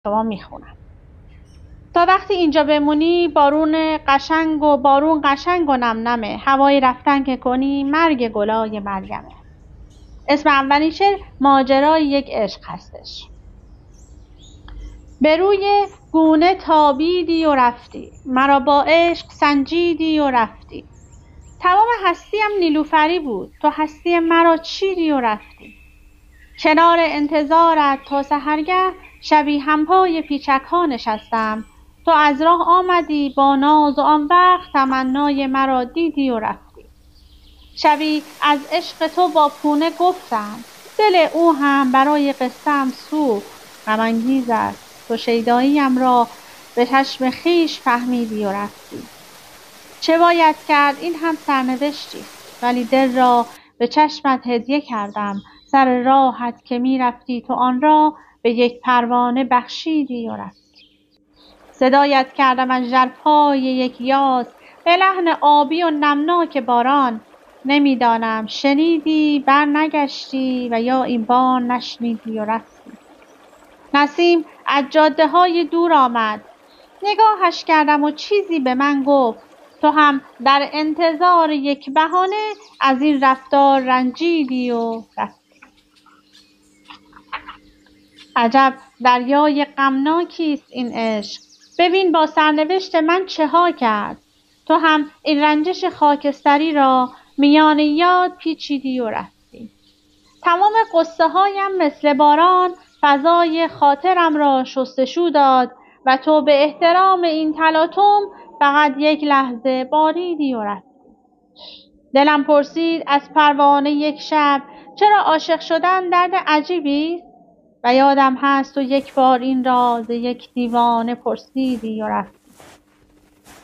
شما میخونم. تا وقتی اینجا بمونی بارون قشنگ و نم نمه، هوای رفتن که کنی مرگ گلای مرگمه. اسم اولین شعر ماجرای یک عشق هستش. به روی گونه تابیدی و رفتی، مرا با عشق سنجیدی و رفتی. تمام هستیم نیلوفری بود، تو هستی مرا چیدی و رفتی. کنار انتظارت تا سحرگه، شبی همپای پیچک ها نشستم. تو از راه آمدی با ناز و آن وقت تمنای مرا دیدی و رفتی. شبی از عشق تو با پونه گفتم، دل او هم برای قصه‌ام سوخت. غم انگیز است تو شیداییم را به چشم خویش فهمیدی و رفتی. چه باید کرد این هم سرنوشتی، ولی دل را به چشمت هدیه کردم. سر راحت که می رفتی تو آن را به یک پروانه بخشیدی و رفتی. صدایت کردم از ژرفای یک یاس به لحن آبی و نمناک باران. نمیدانم شنیدی بر نگشتی و یا این بار نشنیدی و رفتی. نسیم از جاده های دور آمد، نگاهش کردم و چیزی به من گفت. تو هم در انتظار یک بهانه از این رفتار رنجیدی و رفتی. عجب دریای غمناکی است این عشق، ببین با سرنوشت من چه ها کرد. تو هم این رنجش خاکستری را میان یاد پیچیدی و رفتی. تمام قصه هایم مثل باران فضای خاطرم را شستشو داد و تو به احترام این تلاطم فقط یک لحظه باریدی و رفتی. دلم پرسید از پروانه یک شب، چرا عاشق شدن درد عجیبی است؟ و یادم هست تو یک بار این را ز یک دیوانه پرسیدی و رفتی.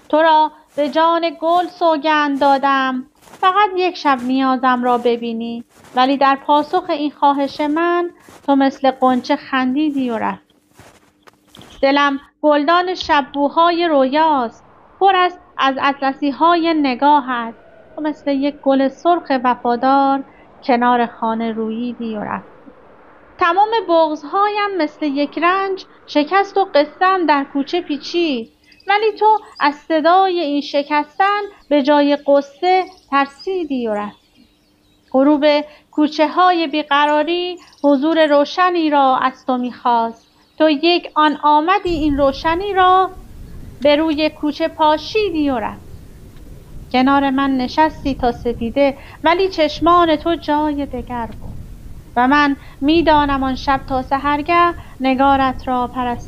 تو را به جان گل سوگند دادم فقط یک شب نیازم را ببینی، ولی در پاسخ این خواهش من تو مثل غنچه خندیدی و رفتی. دلم گلدان شببوهای رویاست، پر است از اطلسی‌های نگاهت. تو مثل یک گل سرخ وفادار کنار خانه روییدی و رفتی. تمام بغض‌هایم مثل یک رنج شکست و قصه‌ام در کوچه پیچید، ولی تو از صدای این شکستن به جای قصه ترسیدی و رفتی. غروب کوچه های بیقراری حضور روشنی را از تو می‌خواست. تو یک آن آمدی این روشنی را به روی کوچه پاشیدی و رفتی. کنار من نشستی تا سپیده، ولی چشمان تو جای دگر بود و من میدانم آن شب تا سحرگه نگارت را پرستیدی.